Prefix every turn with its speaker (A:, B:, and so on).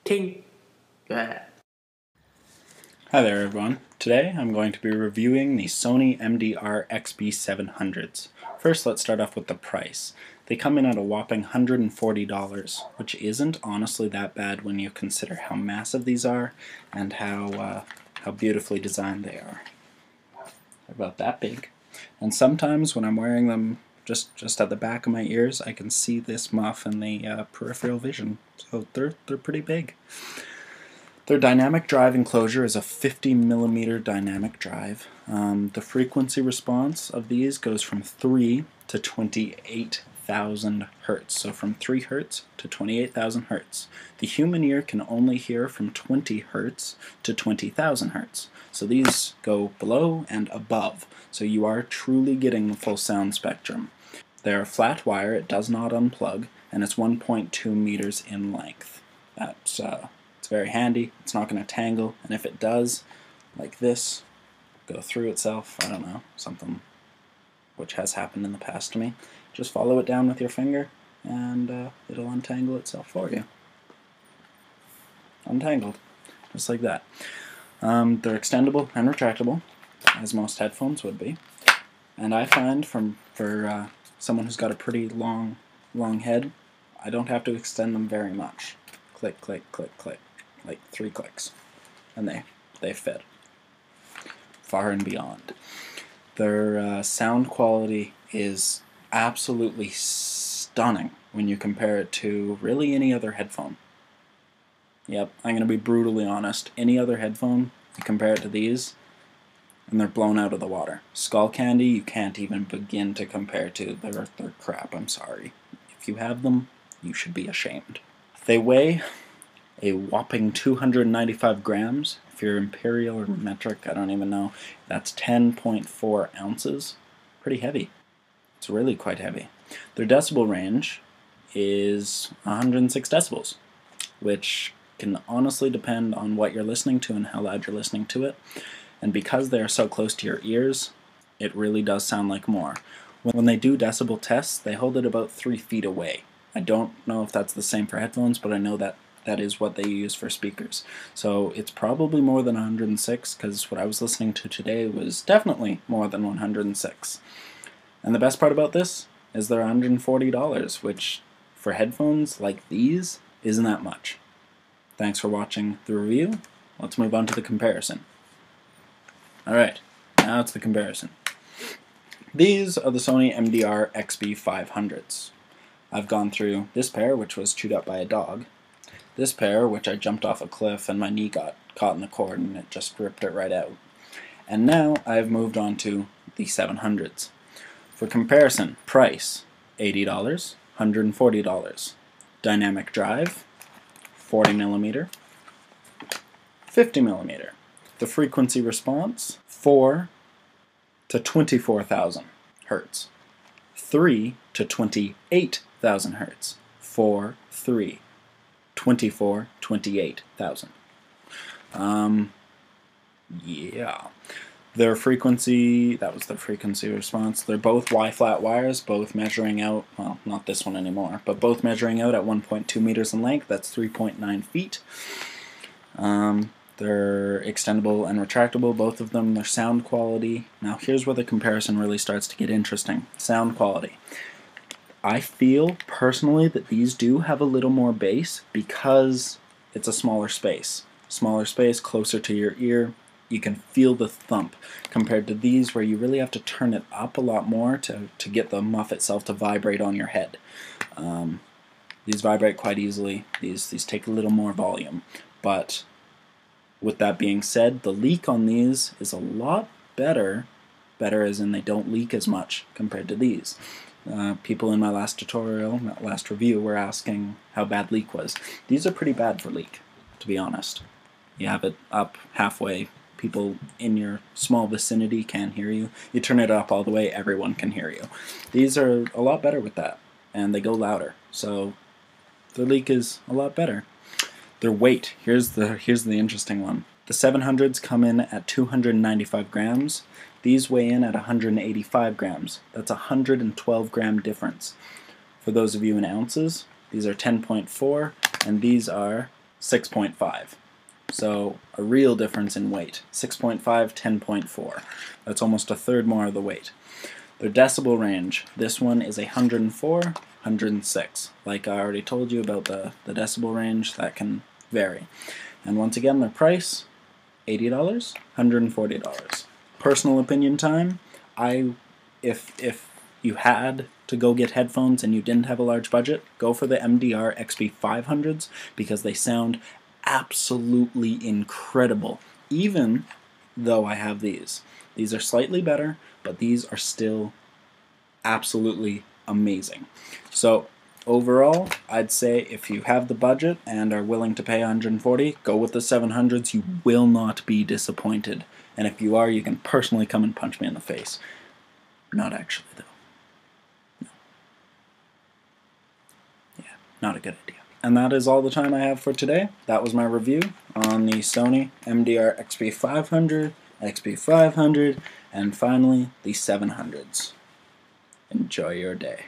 A: Ting. Go ahead.
B: Hi there everyone. Today I'm going to be reviewing the Sony MDR-XB700s. First, let's start off with the price. They come in at a whopping $140, which isn't honestly that bad when you consider how massive these are and how beautifully designed they are. They're about that big. And sometimes when I'm wearing them just at the back of my ears, I can see this muff in the peripheral vision. So they're pretty big. Their dynamic drive enclosure is a 50mm dynamic drive. The frequency response of these goes from 3 to 28,000 Hertz. So from 3 Hertz to 28,000 Hertz. The human ear can only hear from 20 Hertz to 20,000 Hertz. So these go below and above. So you are truly getting the full sound spectrum. They're a flat wire, it does not unplug, and it's 1.2 meters in length. It's very handy, it's not going to tangle, and if it does, like this, go through itself, I don't know, something which has happened in the past to me, just follow it down with your finger, and it'll untangle itself for you. Untangled, just like that. They're extendable and retractable, as most headphones would be, and I find for someone who's got a pretty long head, I don't have to extend them very much. Click, click, click, click. Like 3 clicks, and they fit far and beyond. Their sound quality is absolutely stunning when you compare it to really any other headphone. Yep, I'm going to be brutally honest. Any other headphone, you compare it to these, and they're blown out of the water. Skull Candy, you can't even begin to compare to. They're crap, I'm sorry. If you have them, you should be ashamed. They weigh a whopping 295 grams. If you're imperial or metric, I don't even know. That's 10.4 ounces. Pretty heavy. It's really quite heavy. Their decibel range is 106 decibels, which can honestly depend on what you're listening to and how loud you're listening to it. And because they are so close to your ears, it really does sound like more. When they do decibel tests, they hold it about 3 feet away. I don't know if that's the same for headphones, but I know that is what they use for speakers. So it's probably more than 106, because what I was listening to today was definitely more than 106. And the best part about this is they're $140, which for headphones like these isn't that much. Thanks for watching the review. Let's move on to the comparison. Alright, now it's the comparison. These are the Sony MDR-XB500s. I've gone through this pair, which was chewed up by a dog. This pair, which I jumped off a cliff and my knee got caught in the cord and it just ripped it right out. And now I've moved on to the 700s. For comparison, price, $80, $140. Dynamic drive, 40mm, 50mm. The frequency response, 4 to 24,000 Hertz. 3 to 28,000 Hertz. 4, 3. 24, 28,000. Yeah. Their frequency, that was the frequency response. They're both Y-flat wires, both measuring out, well, not this one anymore, but both measuring out at 1.2 meters in length. That's 3.9 feet. They're extendable and retractable, both of them. Their sound quality. Now here's where the comparison really starts to get interesting. Sound quality. I feel personally that these do have a little more bass because it's a smaller space. Smaller space, closer to your ear, you can feel the thump compared to these where you really have to turn it up a lot more to get the muff itself to vibrate on your head. These vibrate quite easily, these take a little more volume, but with that being said, the leak on these is a lot better as in they don't leak as much compared to these. People in my last tutorial, my last review, were asking how bad leak was. These are pretty bad for leak, to be honest. You have it up halfway, people in your small vicinity can't hear you. You turn it up all the way, everyone can hear you. These are a lot better with that, and they go louder, so their leak is a lot better. Their weight, here's the interesting one. The 700s come in at 295 grams. These weigh in at 185 grams. That's a 112 gram difference. For those of you in ounces, these are 10.4 and these are 6.5. So a real difference in weight. 6.5, 10.4. That's almost a third more of the weight. Their decibel range, this one is 104, 106. Like I already told you about the decibel range, that can vary. And once again, their price, $80, $140. Personal opinion time, if you had to go get headphones and you didn't have a large budget, go for the MDR-XB500s because they sound absolutely incredible, even though I have these. These are slightly better, but these are still absolutely amazing. So overall, I'd say if you have the budget and are willing to pay $140, go with the 700s. You will not be disappointed. And if you are, you can personally come and punch me in the face. Not actually, though. No. Yeah, not a good idea. And that is all the time I have for today. That was my review on the Sony MDR-XB500, XB500, and finally the 700s. Enjoy your day.